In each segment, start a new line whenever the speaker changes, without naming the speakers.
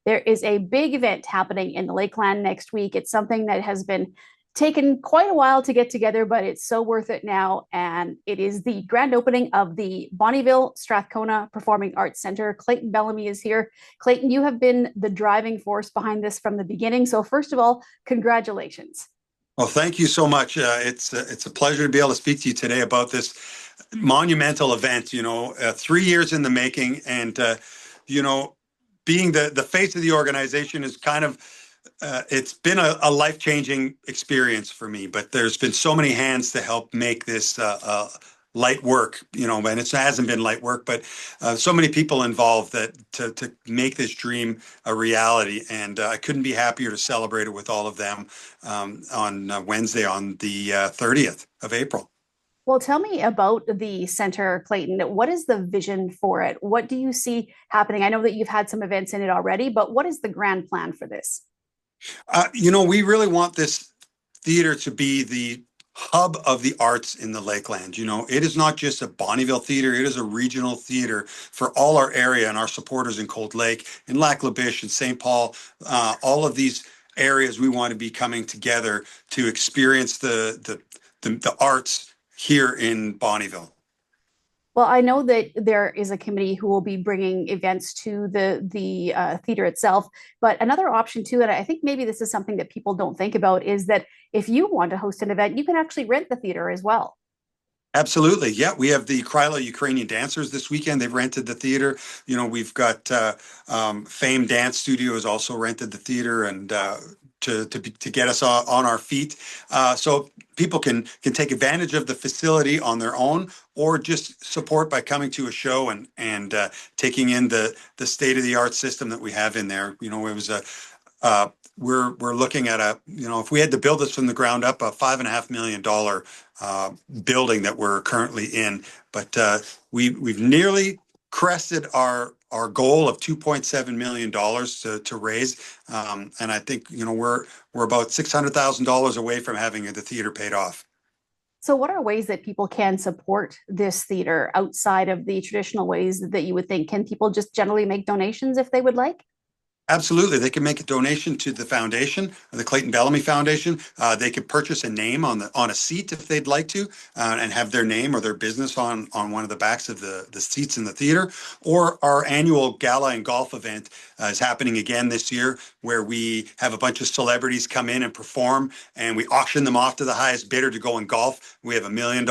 there is a big event happening in the Lakeland next week. It's something that has been taken quite a while to get together, but it's so worth it now. And it is the grand opening of the Bonnyville Strathcona Performing Arts Centre. Clayton Bellamy is here. Clayton, you have been the driving force behind this from the beginning. So first of all, congratulations.
Well, thank you so much. It's a pleasure to be able to speak to you today about this monumental event. 3 years in the making, and you know, being the face of the organization is kind of it's been a life-changing experience for me. But there's been so many hands to help make this light work. And it hasn't been light work, but so many people involved that to make this dream a reality. And I couldn't be happier to celebrate it with all of them on Wednesday, on the 30th of April.
Well, tell me about the center, Clayton. What is the vision for it? What do you see happening? I know that you've had some events in it already, but what is the grand plan for this?
We really want this theater to be the hub of the arts in the Lakeland. It is not just a Bonnyville theater, it is a regional theater for all our area and our supporters in Cold Lake, in Lac La Biche, and St. Paul. All of these areas we want to be coming together to experience the arts here in Bonnyville.
Well, I know that there is a committee who will be bringing events to the theater itself, but another option too, and I think maybe this is something that people don't think about, is that if you want to host an event, you can actually rent the theater as well.
Absolutely. Yeah, we have the Kryla Ukrainian dancers this weekend. They've rented the theater. We've got Fame Dance Studio has also rented the theater, and to get us on our feet. So people can take advantage of the facility on their own, or just support by coming to a show and taking in the state of the art system that we have in there. It was we're looking at if we had to build this from the ground up, a $5.5 million building that we're currently in, but we've nearly crested our goal of $2.7 million to raise, and I think we're about $600,000 away from having the theater paid off.
So, what are ways that people can support this theater outside of the traditional ways that you would think? Can people just generally make donations if they would like?
Absolutely. They can make a donation to the foundation, the Clayton Bellamy Foundation. They could purchase a name on a seat if they'd like to, and have their name or their business on one of the backs of the seats in the theater. Or our annual gala and golf event is happening again this year, where we have a bunch of celebrities come in and perform, and we auction them off to the highest bidder to go and golf. We have $1 million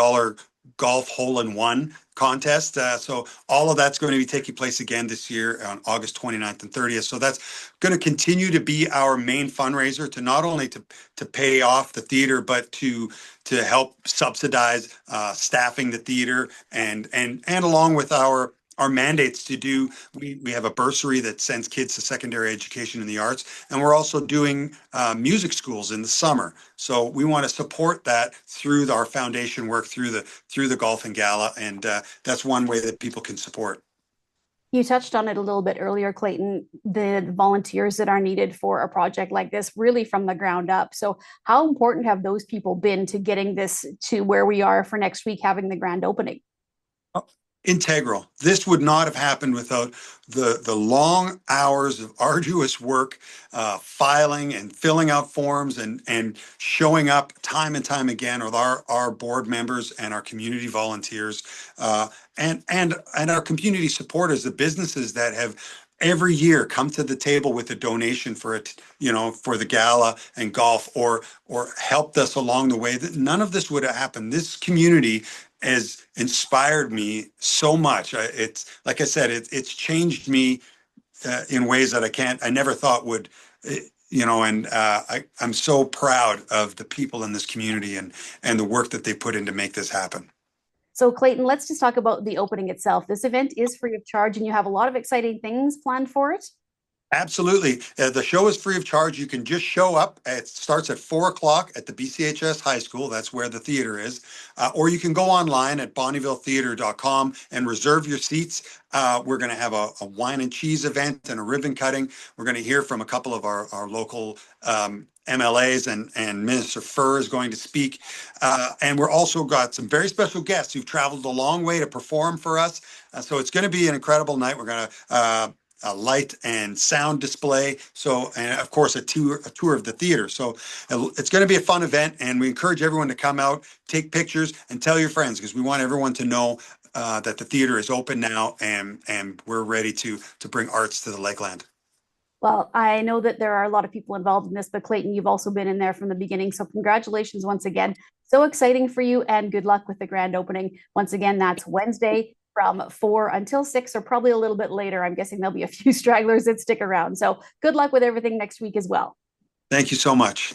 golf hole-in-one contest. So all of that's going to be taking place again this year on August 29th and 30th. So that's going to continue to be our main fundraiser, to not only to pay off the theater, but to help subsidize staffing the theater, and along with our mandates to do, we have a bursary that sends kids to secondary education in the arts, and we're also doing music schools in the summer. So we want to support that through our foundation work, through the golf and gala, and that's one way that people can support.
You touched on it a little bit earlier, Clayton, the volunteers that are needed for a project like this, really from the ground up. So, how important have those people been to getting this to where we are for next week, having the grand opening?
Integral. This would not have happened without the long hours of arduous work, filing and filling out forms, and showing up time and time again with our board members and our community volunteers, and our community supporters, the businesses that have every year come to the table with a donation for it, for the gala and golf, or helped us along the way. That none of this would have happened. This community has inspired me so much. It's like I said, it's changed me in ways that I never thought would. And I'm so proud of the people in this community and the work that they put in to make this happen.
So, Clayton, let's just talk about the opening itself. This event is free of charge, and you have a lot of exciting things planned for it.
Absolutely. The show is free of charge. You can just show up. It starts at 4 o'clock at the BCHS High School. That's where the theater is. Or you can go online at bonnyvilletheater.com and reserve your seats. We're going to have a wine and cheese event and a ribbon cutting. We're going to hear from a couple of our local MLAs, and Minister Furr is going to speak. And we're also got some very special guests who've traveled a long way to perform for us. So it's going to be an incredible night. We're going to a light and sound display. So, and of course, a tour of the theater. So it's going to be a fun event, and we encourage everyone to come out, take pictures, and tell your friends, because we want everyone to know that the theater is open now, and we're ready to bring arts to the Lakeland.
Well, I know that there are a lot of people involved in this, but Clayton, you've also been in there from the beginning. So congratulations once again. So exciting for you, and good luck with the grand opening. Once again, that's Wednesday from 4 until 6, or probably a little bit later. I'm guessing there'll be a few stragglers that stick around. So good luck with everything next week as well.
Thank you so much.